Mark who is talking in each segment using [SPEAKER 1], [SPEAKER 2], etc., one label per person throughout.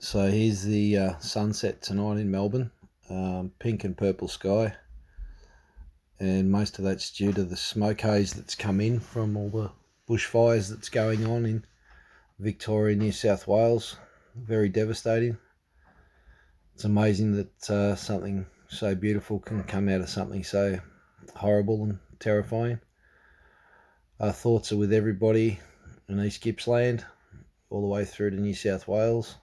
[SPEAKER 1] So here's the sunset tonight in Melbourne. Pink and purple sky, and most of that's due to the smoke haze that's come in from all the bushfires that's going on in Victoria and New South Wales. Very devastating. It's amazing that something so beautiful can come out of something so horrible and terrifying. Our thoughts are with everybody in East Gippsland, all the way through to New South Wales,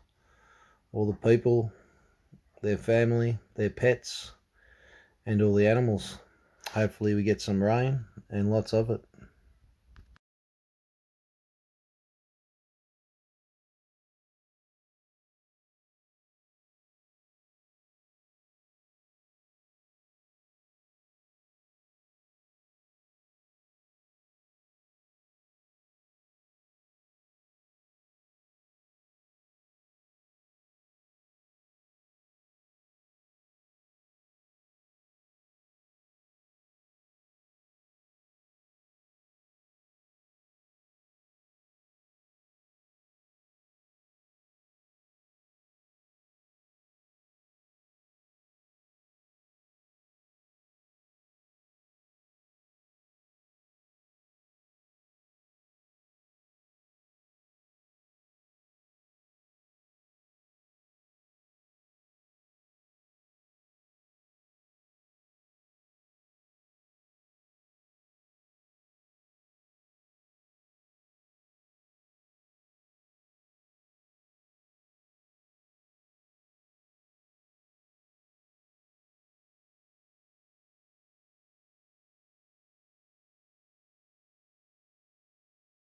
[SPEAKER 1] all the people, their family, their pets, and all the animals. Hopefully we get some rain and lots of it.